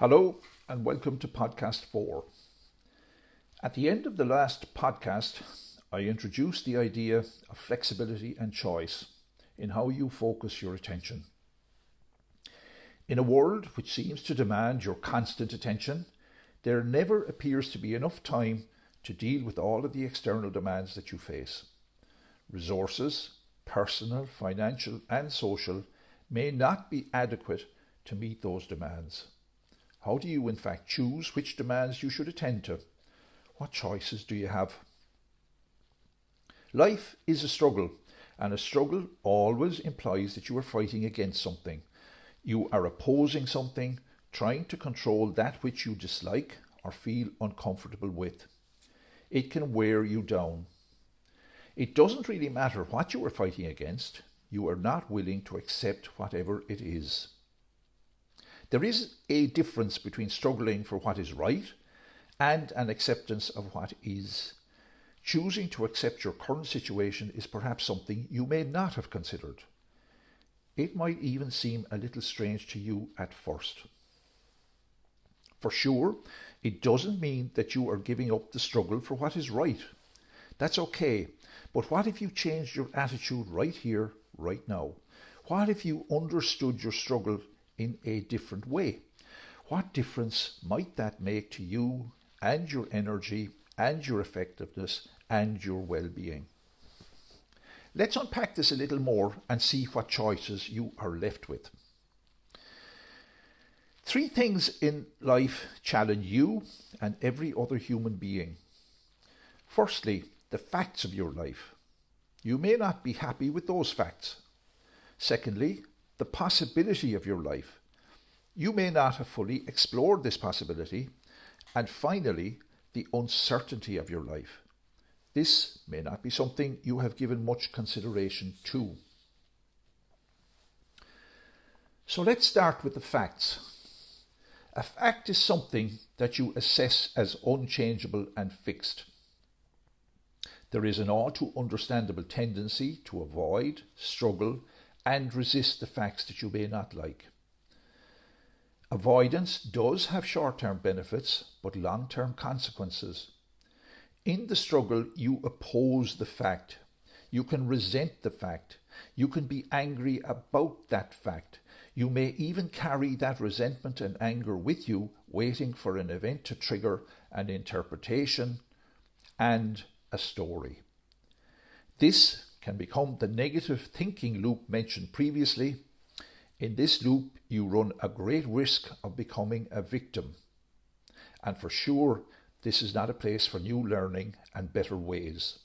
Hello and welcome to podcast 4. At the end of the last podcast, I introduced the idea of flexibility and choice in how you focus your attention. In a world which seems to demand your constant attention, there never appears to be enough time to deal with all of the external demands that you face. Resources, personal, financial and social, may not be adequate to meet those demands. How do you in fact choose which demands you should attend to? What choices do you have? Life is a struggle, and a struggle always implies that you are fighting against something. You are opposing something, trying to control that which you dislike or feel uncomfortable with. It can wear you down. It doesn't really matter what you are fighting against. You are not willing to accept whatever it is. There is a difference between struggling for what is right and an acceptance of what is. Choosing to accept your current situation is perhaps something you may not have considered. It might even seem a little strange to you at first. For sure, it doesn't mean that you are giving up the struggle for what is right. That's okay, but what if you changed your attitude right here, right now? What if you understood your struggle in a different way? What difference might that make to you and your energy and your effectiveness and your well-being? Let's unpack this a little more and see what choices you are left with. 3 things in life challenge you and every other human being. Firstly, the facts of your life. You may not be happy with those facts. Secondly, the possibility of your life. You may not have fully explored this possibility. And finally, the uncertainty of your life. This may not be something you have given much consideration to. So let's start with the facts. A fact is something that you assess as unchangeable and fixed. There is an all too understandable tendency to avoid, struggle, and resist the facts that you may not like. Avoidance does have short-term benefits, but long-term consequences. In the struggle, you oppose the fact. You can resent the fact. You can be angry about that fact. You may even carry that resentment and anger with you, waiting for an event to trigger an interpretation and a story. This can become the negative thinking loop mentioned previously. In this loop, you run a great risk of becoming a victim. And for sure, this is not a place for new learning and better ways.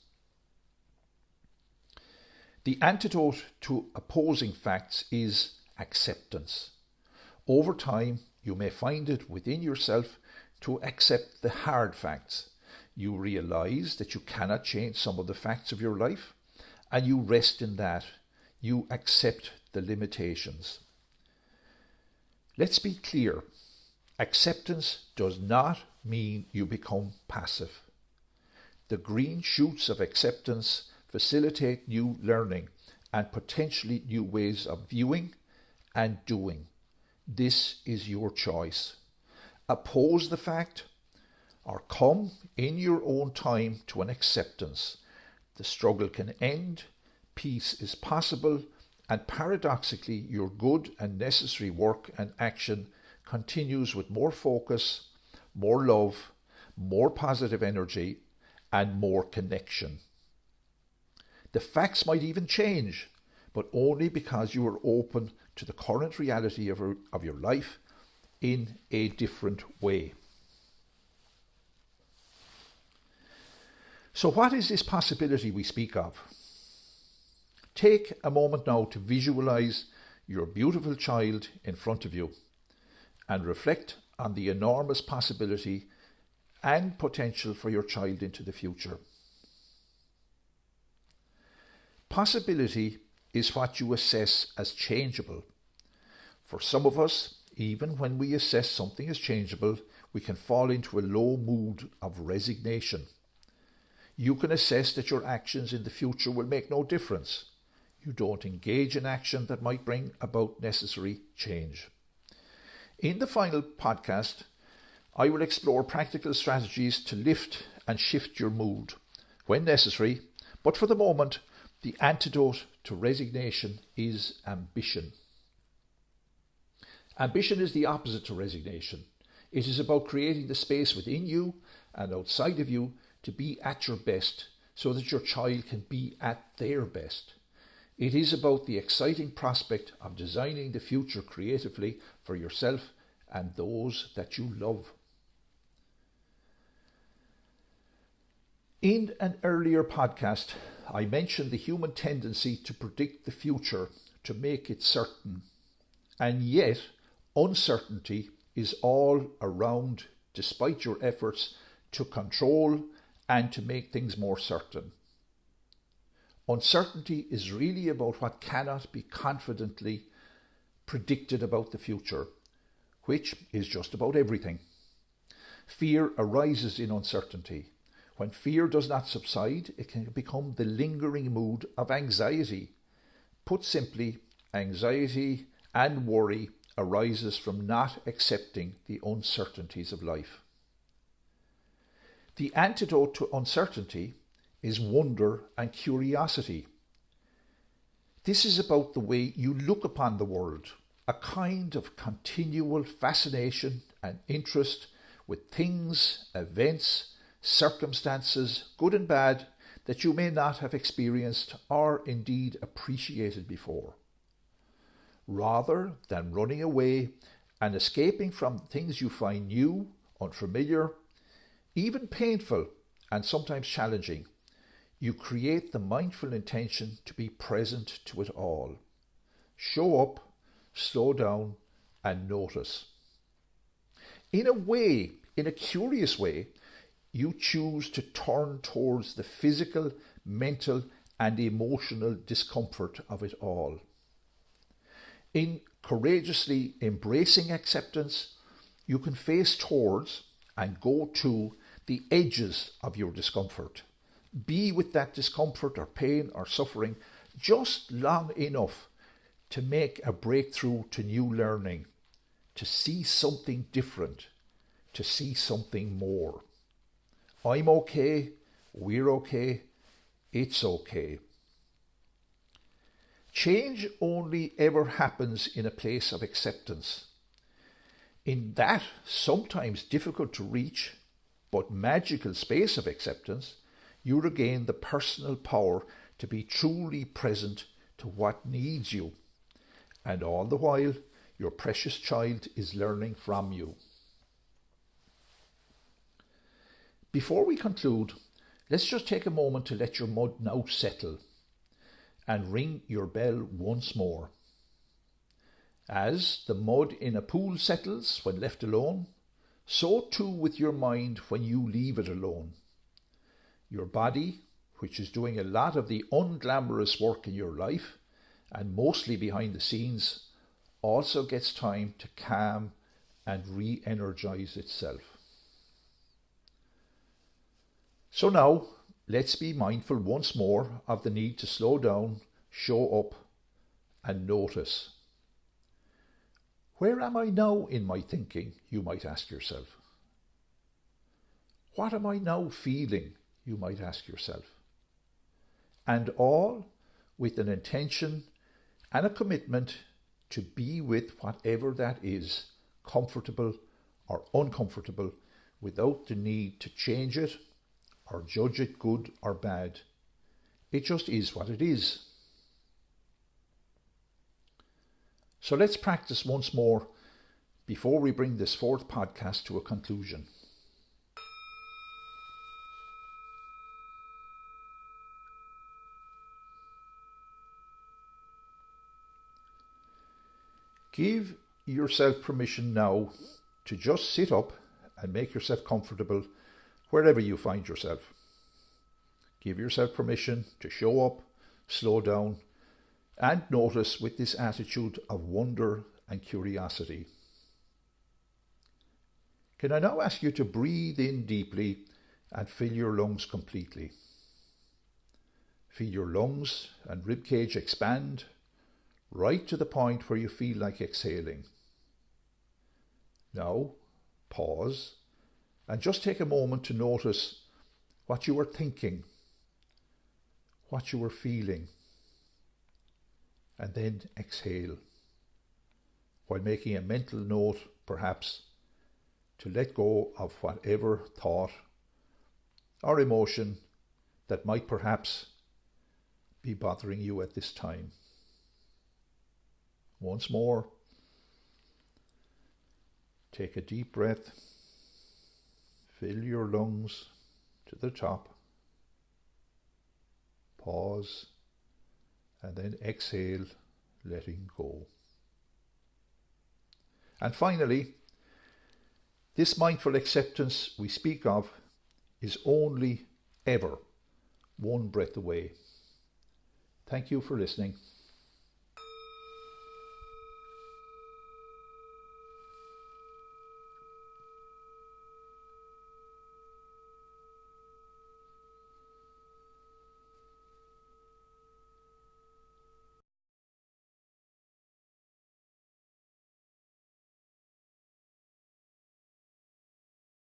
The antidote to opposing facts is acceptance. Over time, you may find it within yourself to accept the hard facts. You realize that you cannot change some of the facts of your life, and you rest in that. You accept the limitations. Let's be clear. Acceptance does not mean you become passive. The green shoots of acceptance facilitate new learning and potentially new ways of viewing and doing. This is your choice. Oppose the fact or come in your own time to an acceptance. The struggle can end, peace is possible, and paradoxically, your good and necessary work and action continues with more focus, more love, more positive energy, and more connection. The facts might even change, but only because you are open to the current reality of your life in a different way. So what is this possibility we speak of? Take a moment now to visualize your beautiful child in front of you and reflect on the enormous possibility and potential for your child into the future. Possibility is what you assess as changeable. For some of us, even when we assess something as changeable, we can fall into a low mood of resignation. You can assess that your actions in the future will make no difference. You don't engage in action that might bring about necessary change. In the final podcast, I will explore practical strategies to lift and shift your mood when necessary, but for the moment, the antidote to resignation is ambition. Ambition is the opposite to resignation. It is about creating the space within you and outside of you to be at your best so that your child can be at their best. It is about the exciting prospect of designing the future creatively for yourself and those that you love. In an earlier podcast, I mentioned the human tendency to predict the future, to make it certain. And yet, uncertainty is all around despite your efforts to control and to make things more certain. Uncertainty is really about what cannot be confidently predicted about the future, which is just about everything. Fear arises in uncertainty. When fear does not subside, it can become the lingering mood of anxiety. Put simply, anxiety and worry arises from not accepting the uncertainties of life. The antidote to uncertainty is wonder and curiosity. This is about the way you look upon the world, a kind of continual fascination and interest with things, events, circumstances, good and bad, that you may not have experienced or indeed appreciated before. Rather than running away and escaping from things you find new, unfamiliar, even painful and sometimes challenging, you create the mindful intention to be present to it all. Show up, slow down, and notice. In a way, in a curious way, you choose to turn towards the physical, mental, and emotional discomfort of it all. In courageously embracing acceptance, you can face towards and go to the edges of your discomfort. Be with that discomfort or pain or suffering just long enough to make a breakthrough to new learning, to see something different, to see something more. I'm okay, we're okay, it's okay. Change only ever happens in a place of acceptance. In that sometimes difficult to reach but magical space of acceptance, you regain the personal power to be truly present to what needs you. And all the while, your precious child is learning from you. Before we conclude, let's just take a moment to let your mud now settle and ring your bell once more. As the mud in a pool settles when left alone, so too with your mind when you leave it alone. Your body, which is doing a lot of the unglamorous work in your life, and mostly behind the scenes, also gets time to calm and re-energize itself. So now, let's be mindful once more of the need to slow down, show up, and notice. Where am I now in my thinking, you might ask yourself. What am I now feeling, you might ask yourself. And all with an intention and a commitment to be with whatever that is, comfortable or uncomfortable, without the need to change it or judge it good or bad. It just is what it is. So let's practice once more before we bring this fourth podcast to a conclusion. Give yourself permission now to just sit up and make yourself comfortable wherever you find yourself. Give yourself permission to show up, slow down, and notice with this attitude of wonder and curiosity. Can I now ask you to breathe in deeply and fill your lungs completely? Feel your lungs and ribcage expand right to the point where you feel like exhaling. Now, pause and just take a moment to notice what you were thinking, what you were feeling, and then exhale, while making a mental note, perhaps, to let go of whatever thought or emotion that might perhaps be bothering you at this time. Once more, take a deep breath, fill your lungs to the top, pause, and then exhale, letting go. And finally, this mindful acceptance we speak of is only ever one breath away. Thank you for listening.